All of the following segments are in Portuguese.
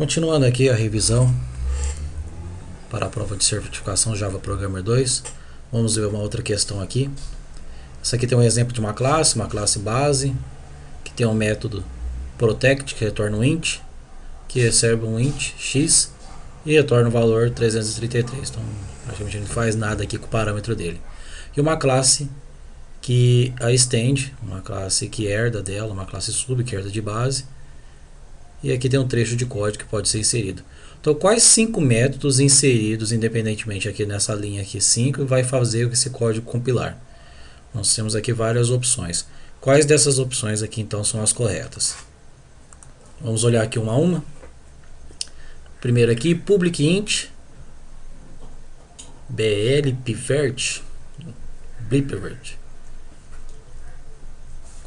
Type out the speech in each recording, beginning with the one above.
Continuando aqui a revisão para a prova de certificação Java Programmer 2, vamos ver uma outra questão aqui. Essa aqui tem um exemplo de uma classe base, que tem um método protect, que retorna um int, que recebe um int x e retorna o valor 333. Então, praticamente não faz nada aqui com o parâmetro dele. E uma classe que a estende, uma classe que herda dela, uma classe sub que herda de base. E aqui tem um trecho de código que pode ser inserido. Então, quais 5 métodos inseridos independentemente aqui nessa linha aqui 5 vai fazer esse código compilar? Nós temos aqui várias opções. Quais dessas opções aqui então são as corretas? Vamos olhar aqui uma a uma. Primeiro aqui, public int bl pivert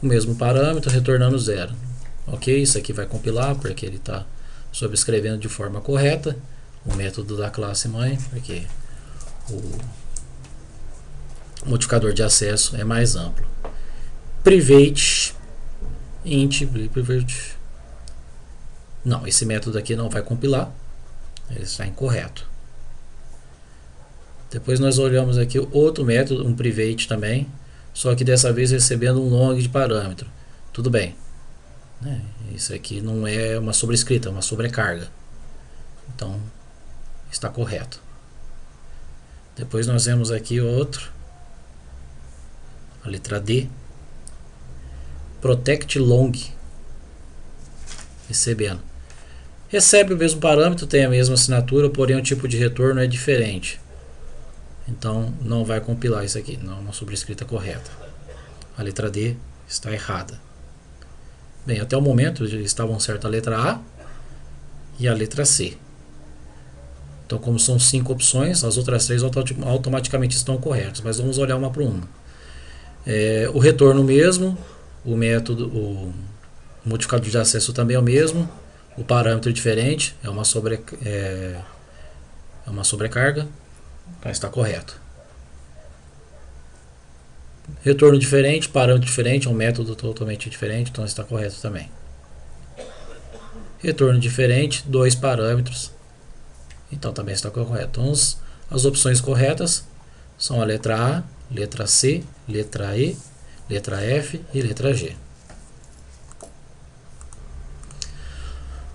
com o mesmo parâmetro, retornando 0. Ok, isso aqui vai compilar porque ele está sobrescrevendo de forma correta o método da classe mãe, porque o modificador de acesso é mais amplo. Private int private. Não, esse método aqui não vai compilar, ele está incorreto. Depois nós olhamos aqui outro método, um private também, só que dessa vez recebendo um long de parâmetro. Tudo bem. Isso aqui não é uma sobrescrita, é uma sobrecarga. Então está correto. Depois nós vemos aqui outro, a letra D, protect long, recebe o mesmo parâmetro, tem a mesma assinatura, porém o tipo de retorno é diferente. Então não vai compilar isso aqui, não é uma sobrescrita correta. A letra D está errada. Bem, até o momento estavam certas a letra A e a letra C. Então, como são 5 opções, as outras 3 automaticamente estão corretas. Mas vamos olhar uma por uma. O retorno mesmo, o método, o modificador de acesso também é o mesmo, o parâmetro é diferente, é uma sobrecarga, então está correto. Retorno diferente, parâmetro diferente, é um método totalmente diferente, então está correto também. Retorno diferente, 2 parâmetros, então também está correto. Então as opções corretas são a letra A, letra C, letra E, letra F e letra G.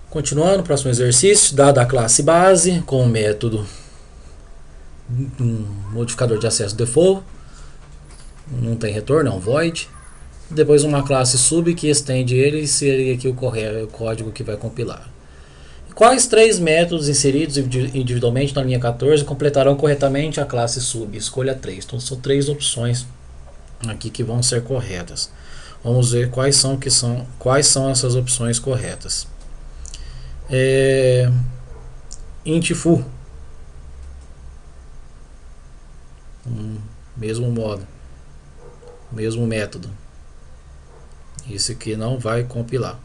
Continuando, próximo exercício, dada a classe base com o método modificador de acesso default, não tem retorno, é um void. Depois uma classe sub que estende ele e seria aqui o código que vai compilar. Quais 3 métodos inseridos individualmente na linha 14 completarão corretamente a classe sub? Escolha 3. Então são 3 opções aqui que vão ser corretas. Vamos ver quais são essas opções corretas. Int foo, mesmo modo, mesmo método. Isso aqui não vai compilar.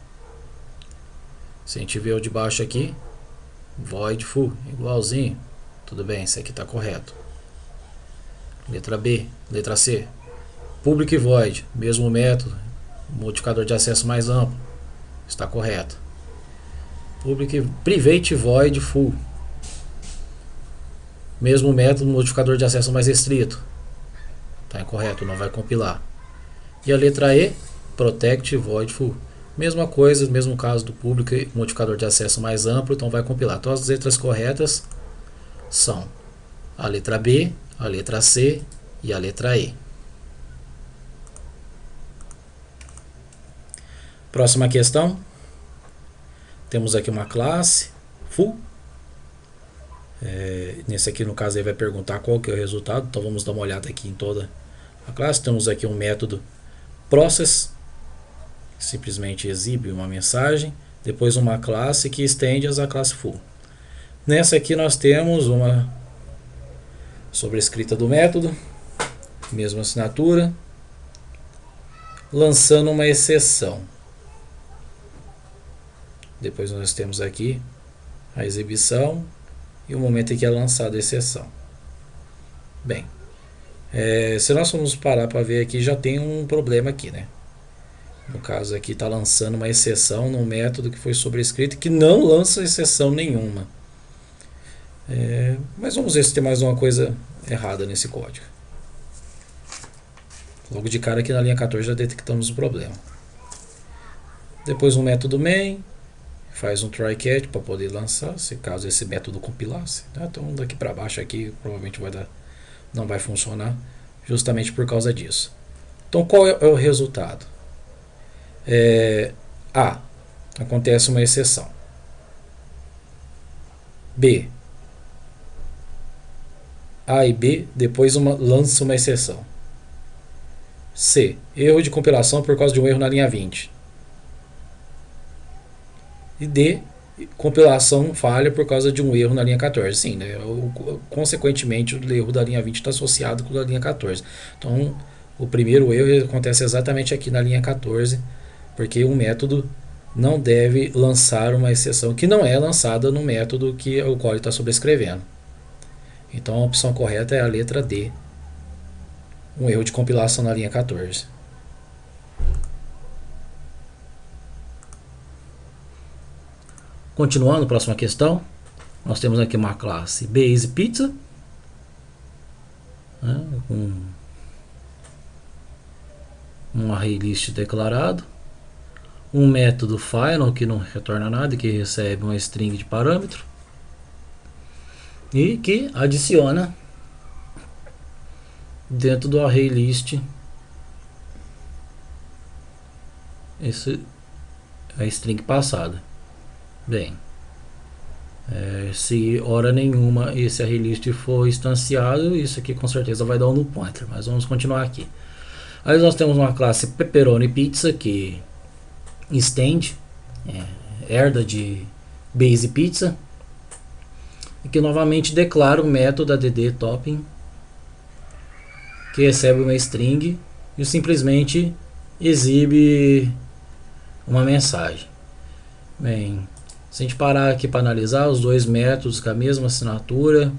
Se a gente ver o de baixo aqui, void foo, igualzinho, tudo bem, isso aqui está correto. Letra B, letra C, public void, mesmo método, modificador de acesso mais amplo, está correto. Private void foo, mesmo método, modificador de acesso mais restrito, está incorreto, não vai compilar. E a letra E, protect void foo, mesma coisa, mesmo caso do public, modificador de acesso mais amplo, então vai compilar. Então as letras corretas são a letra B, a letra C e a letra E. Próxima questão. Temos aqui uma classe foo. Nesse aqui no caso ele vai perguntar qual que é o resultado, então vamos dar uma olhada aqui em toda a classe. Temos aqui um método process, que simplesmente exibe uma mensagem, depois uma classe que estende a classe foo. Nessa aqui nós temos uma sobrescrita do método, mesma assinatura, lançando uma exceção. Depois nós temos aqui a exibição e o momento em que é lançada a exceção. Bem, se nós formos parar para ver aqui, já tem um problema aqui, né? No caso aqui está lançando uma exceção num método que foi sobrescrito que não lança exceção nenhuma. Mas vamos ver se tem mais uma coisa errada nesse código. Logo de cara aqui na linha 14 já detectamos o problema. Depois um método main, faz um try catch para poder lançar, se caso esse método compilasse. Tá? Então daqui para baixo aqui provavelmente não vai funcionar, justamente por causa disso. Então qual é o resultado? A. Acontece uma exceção. B. A e B depois lança uma exceção. C. Erro de compilação por causa de um erro na linha 20. E D. Compilação falha por causa de um erro na linha 14. Sim, né? Consequentemente, o erro da linha 20 está associado com o da linha 14. Então, o primeiro erro acontece exatamente aqui na linha 14, porque o método não deve lançar uma exceção que não é lançada no método que o código está sobrescrevendo. Então, a opção correta é a letra D. Um erro de compilação na linha 14. Continuando, próxima questão. Nós temos aqui uma classe Base Pizza, né, com um array list declarado, um método final que não retorna nada e que recebe uma string de parâmetro e que adiciona dentro do array list a string passada. Bem, se hora nenhuma esse array list for instanciado, isso aqui com certeza vai dar um null pointer, mas vamos continuar aqui. Aí nós temos uma classe Pepperoni Pizza que extende, herda de Base Pizza, e que novamente declara o método add topping, que recebe uma string e simplesmente exibe uma mensagem. Bem, se a gente parar aqui para analisar os dois métodos com a mesma assinatura,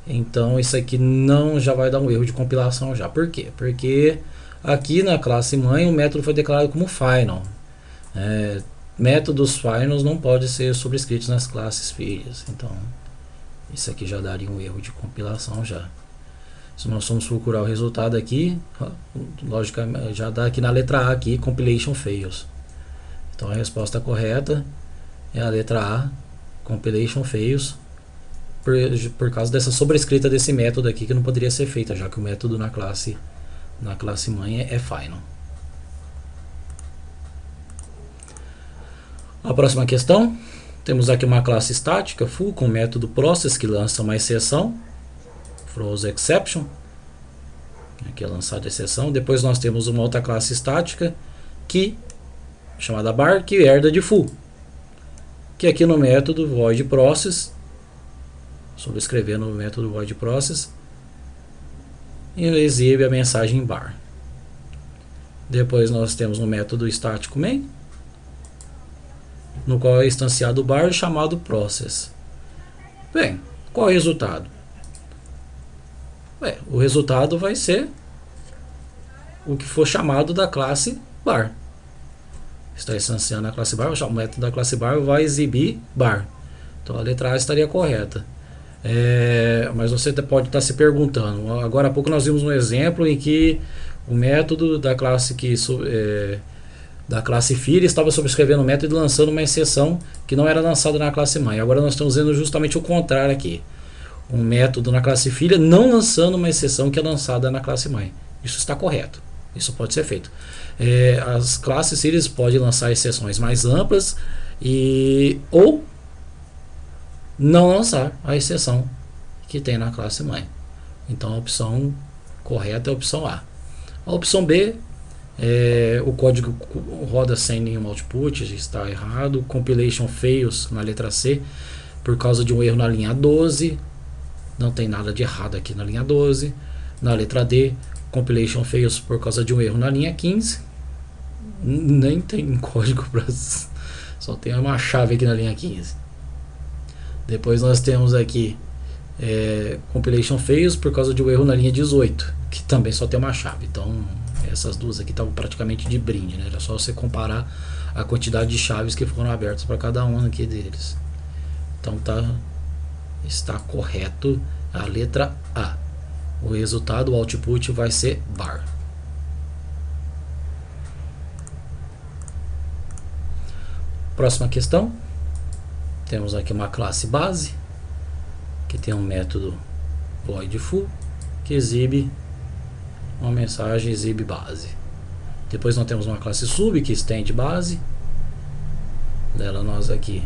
então isso aqui não já vai dar um erro de compilação já. Por quê? Porque aqui na classe mãe o método foi declarado como final. Métodos finals não podem ser sobrescritos nas classes filhas. Então isso aqui já daria um erro de compilação já. Se nós formos procurar o resultado aqui, logicamente já dá aqui na letra A aqui, compilation fails. Então a resposta correta é a letra A, compilation fails, por causa dessa sobrescrita desse método aqui que não poderia ser feita, já que o método na classe mãe é final. A próxima questão, temos aqui uma classe estática full com o método process que lança uma exceção, throws exception, aqui é lançada a exceção. Depois nós temos uma outra classe estática que chamada bar, que herda de full, que aqui no método void process, sobrescrevendo o método void process, e exibe a mensagem bar. Depois nós temos um método estático main, no qual é instanciado o bar chamado process. Bem, qual é o resultado? O resultado vai ser o que for chamado da classe bar. Está instanciando a classe bar, o método da classe bar vai exibir bar. Então a letra A estaria correta. Mas você pode estar se perguntando, agora há pouco nós vimos um exemplo em que o método da classe da classe filha estava sobrescrevendo o método e lançando uma exceção que não era lançada na classe mãe. Agora nós estamos vendo justamente o contrário aqui. Um método na classe filha não lançando uma exceção que é lançada na classe mãe. Isso está correto. Isso pode ser feito. As classes filhas podem lançar exceções mais amplas ou não lançar a exceção que tem na classe mãe. Então a opção correta é a opção A. A opção B, o código roda sem nenhum output, está errado. Compilation fails na letra C por causa de um erro na linha 12. Não tem nada de errado aqui na linha 12. Na letra D, compilation fails por causa de um erro na linha 15. Nem tem código para... Só tem uma chave aqui na linha 15. Depois nós temos aqui compilation fails por causa de um erro na linha 18, que também só tem uma chave. Então Essas duas aqui estavam praticamente de brinde, né? Era só você comparar a quantidade de chaves que foram abertas para cada um aqui deles. Então está correto a letra A. O resultado, o output vai ser bar. Próxima questão. Temos aqui uma classe base que tem um método void full que exibe uma mensagem exibe base. Depois nós temos uma classe sub que estende base. Dela nós aqui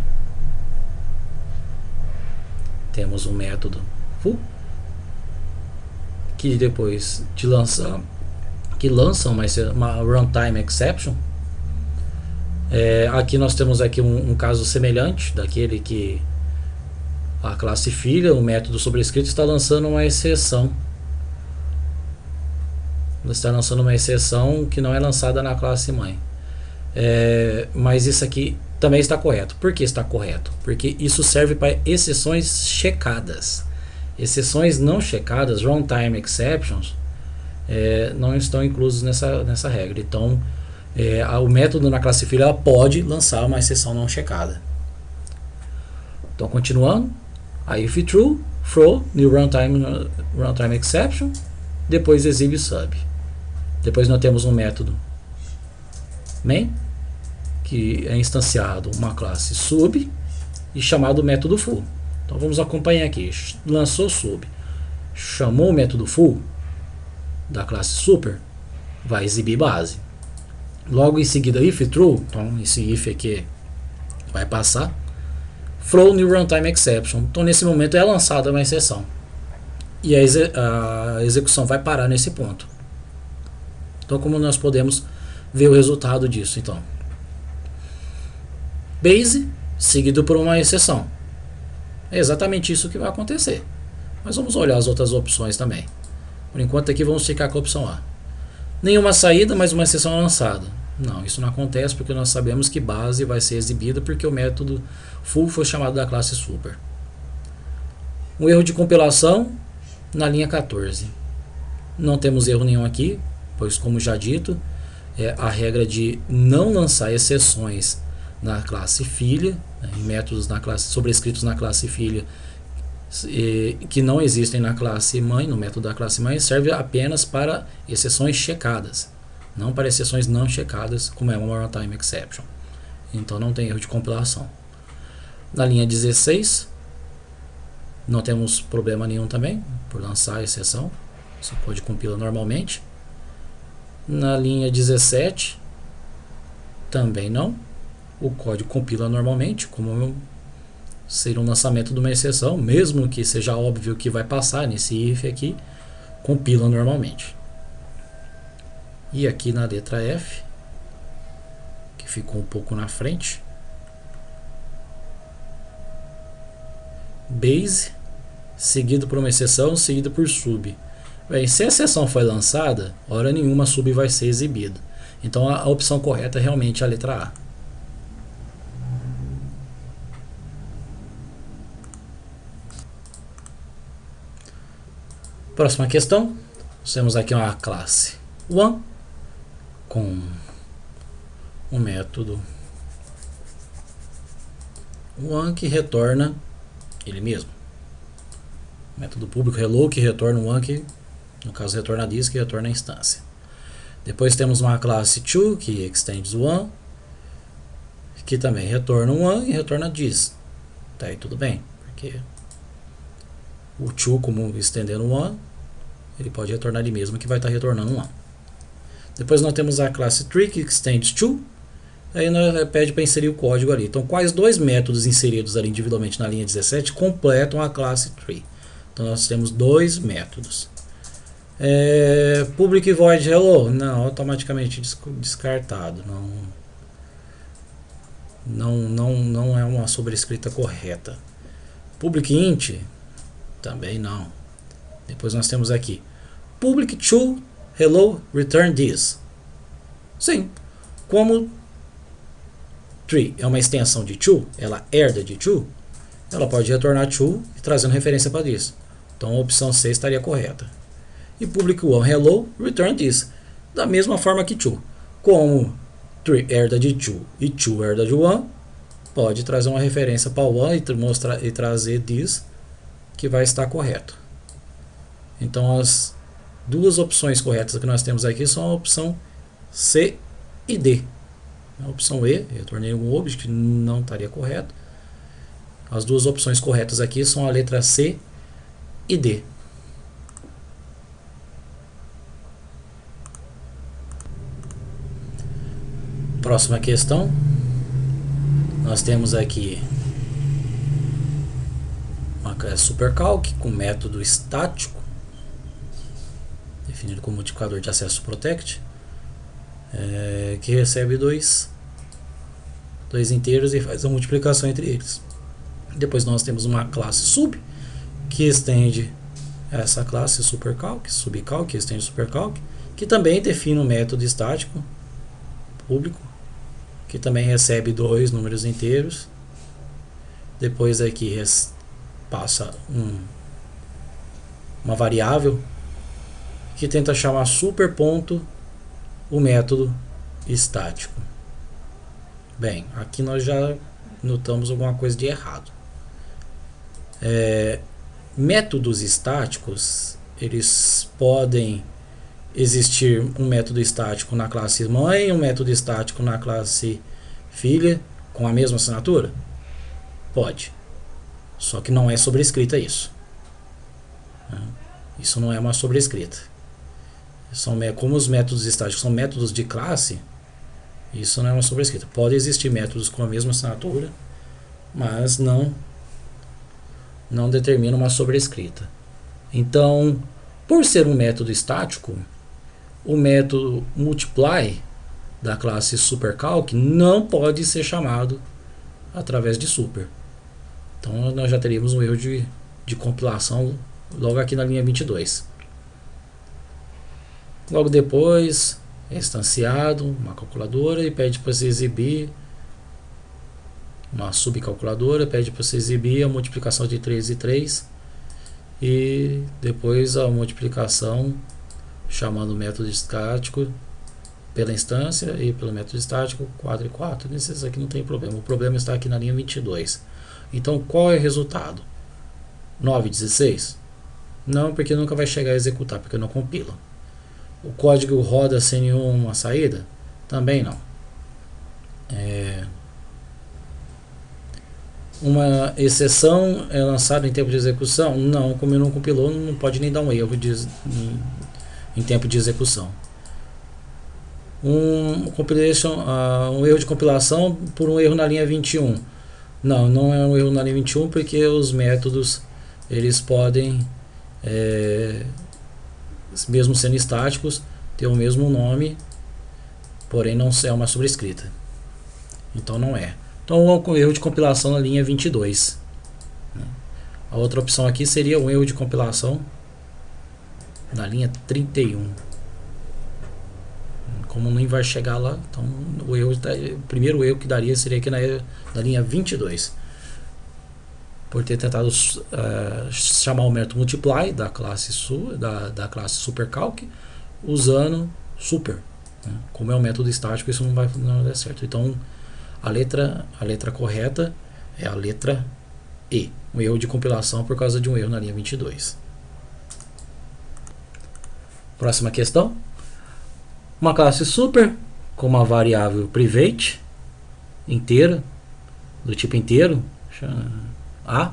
temos um método full que depois de lançar lança uma runtime exception. Aqui nós temos aqui um caso semelhante daquele que a classe filha, o método sobrescrito, está lançando uma exceção. Está lançando uma exceção que não é lançada na classe mãe. Mas isso aqui também está correto. Por que está correto? Porque isso serve para exceções checadas. Exceções não checadas, runtime exceptions, não estão inclusos nessa regra. Então, o método na classe filha pode lançar uma exceção não checada. Então, continuando, a if true, throw new runtime exception, depois exibe sub. Depois nós temos um método main, que é instanciado uma classe sub e chamado método full. Então vamos acompanhar aqui. Lançou sub, chamou o método full da classe super, vai exibir base. Logo em seguida, if true, então esse if aqui vai passar, throw new runtime exception. Então nesse momento é lançada uma exceção e a execução vai parar nesse ponto. Então, como nós podemos ver o resultado disso? Então, base seguido por uma exceção. É exatamente isso que vai acontecer. Mas vamos olhar as outras opções também. Por enquanto aqui vamos ficar com a opção A. Nenhuma saída, mas uma exceção lançada. Não, isso não acontece porque nós sabemos que base vai ser exibida porque o método full foi chamado da classe super. Um erro de compilação na linha 14. Não temos erro nenhum aqui, pois, como já dito, a regra de não lançar exceções na classe filha, em métodos sobrescritos na classe filha que não existem na classe mãe, no método da classe mãe, serve apenas para exceções checadas, não para exceções não checadas, como é uma runtime exception. Então não tem erro de compilação. Na linha 16, não temos problema nenhum também por lançar a exceção, você pode compilar normalmente. Na linha 17, também não. O código compila normalmente, como seria um lançamento de uma exceção, mesmo que seja óbvio que vai passar nesse if aqui, compila normalmente. E aqui na letra F, que ficou um pouco na frente, base, seguido por uma exceção, seguido por sub. Bem, se a exceção foi lançada, hora nenhuma sub vai ser exibida. Então a opção correta é realmente a letra A. Próxima questão. Temos aqui uma classe one com um método one que retorna ele mesmo. Método público hello que retorna o one que, no caso, retorna a disk, que retorna a instância. Depois temos uma classe to que extends one, que também retorna um one e retorna disk. Tá aí tudo bem, porque o to, como estendendo um one, ele pode retornar ele mesmo, que vai estar retornando um one. Depois nós temos a classe tree que extends to, aí nós pede para inserir o código ali. Então, quais dois métodos inseridos ali individualmente na linha 17 completam a classe tree? Então nós temos dois métodos. Public void hello, não, automaticamente descartado, não é uma sobrescrita correta. Public int, também não. Depois nós temos aqui public to hello return this. Sim, como tree é uma extensão de to, ela herda de to, ela pode retornar to trazendo referência para this. Então a opção C estaria correta. E public one hello return this. Da mesma forma que true. Como tree herda de true e true herda de one, pode trazer uma referência para o one e trazer this, que vai estar correto. Então as duas opções corretas que nós temos aqui são a opção C e D. A opção E, eu tornei um object que não estaria correto. As duas opções corretas aqui são a letra C e D. Próxima questão. Nós temos aqui uma classe supercalc com método estático, definido como multiplicador de acesso protect, que recebe dois inteiros e faz a multiplicação entre eles. Depois nós temos uma classe sub, que estende essa classe supercalc, subcalc, que estende supercalc, que também define um método estático público, que também recebe dois números inteiros. Depois aqui passa uma variável que tenta chamar super ponto o método estático. Bem, aqui nós já notamos alguma coisa de errado. Métodos estáticos, eles podem existir um método estático na classe mãe e um método estático na classe filha com a mesma assinatura? Pode. Só que não é sobrescrita isso. Isso não é uma sobrescrita. Como os métodos estáticos são métodos de classe, isso não é uma sobrescrita. Pode existir métodos com a mesma assinatura, mas não determina uma sobrescrita. Então, por ser um método estático, o método multiply da classe supercalc não pode ser chamado através de super. Então nós já teríamos um erro de compilação logo aqui na linha 22. Logo depois é instanciado uma calculadora e pede para você exibir uma subcalculadora, pede para você exibir a multiplicação de 3 e 3 e depois a multiplicação chamando o método estático pela instância e pelo método estático 4 e 4. Nesses aqui não tem problema. O problema está aqui na linha 22. Então qual é o resultado? 9 e 16? Não, porque nunca vai chegar a executar, porque não compila. O código roda sem nenhuma saída? Também não. Uma exceção é lançada em tempo de execução? Não, como não compilou, não pode nem dar um erro em tempo de execução. Um erro de compilação por um erro na linha 21. Não é um erro na linha 21 porque os métodos eles podem, mesmo sendo estáticos, ter o mesmo nome, porém não é uma sobrescrita. Então não é. Então um erro de compilação na linha 22. A outra opção aqui seria um erro de compilação na linha 31. Como nem vai chegar lá, então o primeiro erro que daria seria aqui na linha 22. Por ter tentado chamar o método multiply da classe supercalc usando super. Como é um método estático, isso não vai dar certo. Então a letra correta é a letra E. Um erro de compilação por causa de um erro na linha 22. Próxima questão. Uma classe super com uma variável private inteira, do tipo inteiro, A.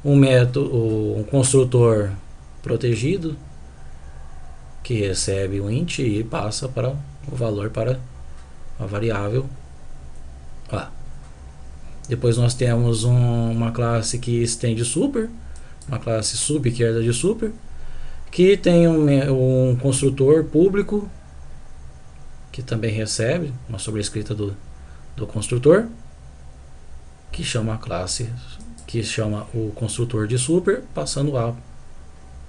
Um construtor protegido que recebe um int e passa para o valor para a variável A. Depois nós temos uma classe que estende super, uma classe sub que herda de super, que tem um construtor público que também recebe uma sobrescrita do construtor, que chama a classe, que chama o construtor de super, passando A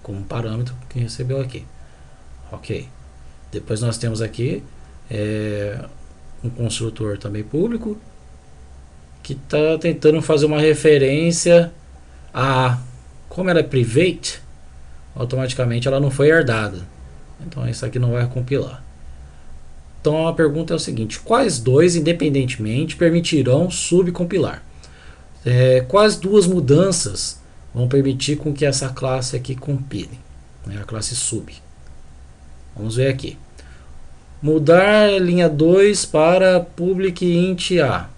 como parâmetro que recebeu aqui. Ok. Depois nós temos aqui um construtor também público que está tentando fazer uma referência a, como ela é private, automaticamente ela não foi herdada. Então isso aqui não vai compilar. Então a pergunta é o seguinte: quais dois, independentemente, permitirão subcompilar? Quais duas mudanças vão permitir com que essa classe aqui compile? A classe sub. Vamos ver aqui. Mudar linha 2 para public int a.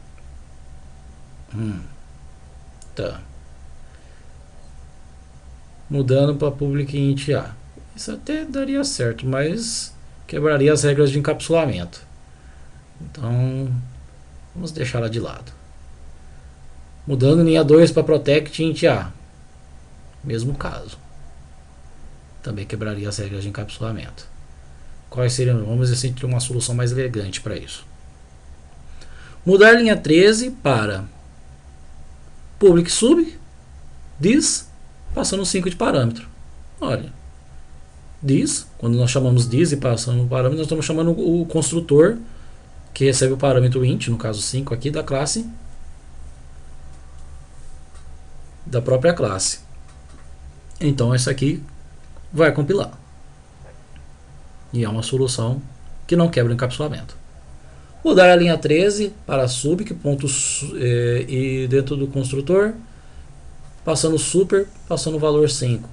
Tá. Mudando para public int a. Isso até daria certo, mas quebraria as regras de encapsulamento. Então, vamos deixá-la de lado. Mudando linha 2 para protect int a. Mesmo caso. Também quebraria as regras de encapsulamento. Quais seriam? Vamos ver se a gente tem uma solução mais elegante para isso. Mudar linha 13 para public sub this, passando 5 de parâmetro. Olha, this, quando nós chamamos this e passando o parâmetro, nós estamos chamando o construtor que recebe o parâmetro int, no caso 5 aqui, da classe, da própria classe. Então essa aqui vai compilar. E é uma solução que não quebra o encapsulamento. Mudar a linha 13 para sub, que ponto, e dentro do construtor, passando super, passando o valor 5.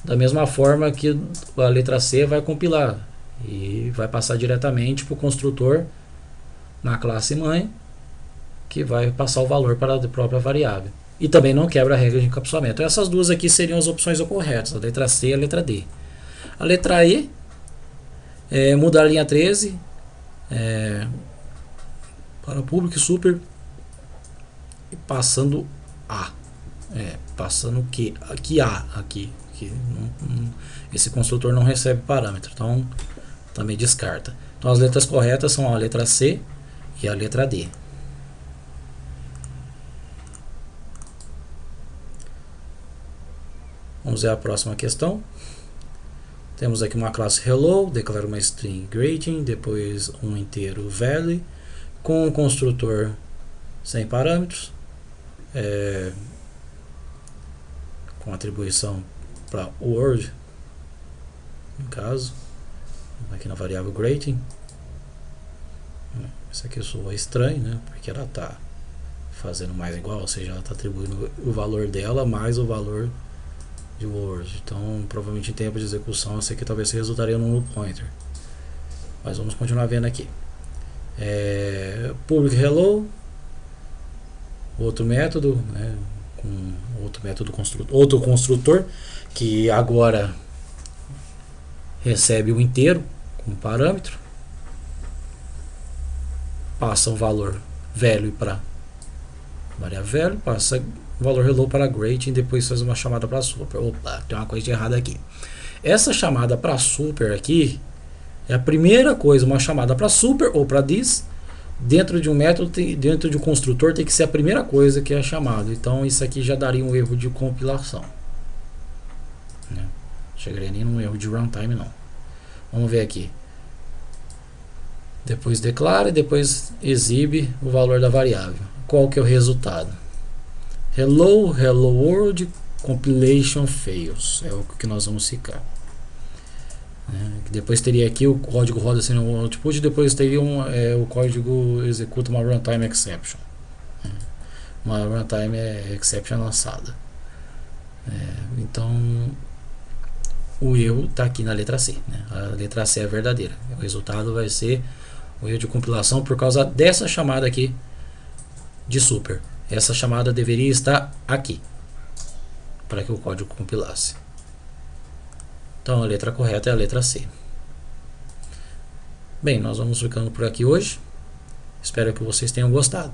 Da mesma forma que a letra C vai compilar e vai passar diretamente para o construtor na classe mãe, que vai passar o valor para a própria variável. E também não quebra a regra de encapsulamento. Essas duas aqui seriam as opções corretas, a letra C e a letra D. A letra E é mudar a linha 13 para public super e passando A. Passando que A aqui. Que esse construtor não recebe parâmetro, então também descarta. Então as letras corretas são a letra C e a letra D. Vamos ver a próxima questão. Temos aqui uma classe hello, declara uma string greeting, depois um inteiro value, com um construtor sem parâmetros, com atribuição para word, no caso, aqui na variável greeting. Isso aqui soa estranho, né? Porque ela está fazendo mais igual, ou seja, ela está atribuindo o valor dela mais o valor de word. Então provavelmente em tempo de execução isso aqui talvez resultaria num null pointer, mas vamos continuar vendo aqui. Public hello, outro método, né, com outro construtor que agora recebe o inteiro como parâmetro, passa o valor value para variável value, passa o valor hello para greeting, depois faz uma chamada para super. Opa, tem uma coisa de errada aqui. Essa chamada para super aqui é a primeira coisa, uma chamada para super ou para this dentro de um método, dentro de um construtor, tem que ser a primeira coisa que é chamada. Então isso aqui já daria um erro de compilação, né? Chegaria nem num erro de runtime não. Vamos ver aqui. Depois declara e depois exibe o valor da variável. Qual que é o resultado? Hello world, compilation fails. É o que nós vamos ficar. Depois teria aqui o código roda sem um output, depois teria o código executa uma runtime exception. Uma runtime exception lançada. Então o erro está aqui na letra C, né? A letra C é verdadeira. O resultado vai ser o erro de compilação por causa dessa chamada aqui de super. Essa chamada deveria estar aqui para que o código compilasse. Então a letra correta é a letra C. Bem, nós vamos ficando por aqui hoje. Espero que vocês tenham gostado.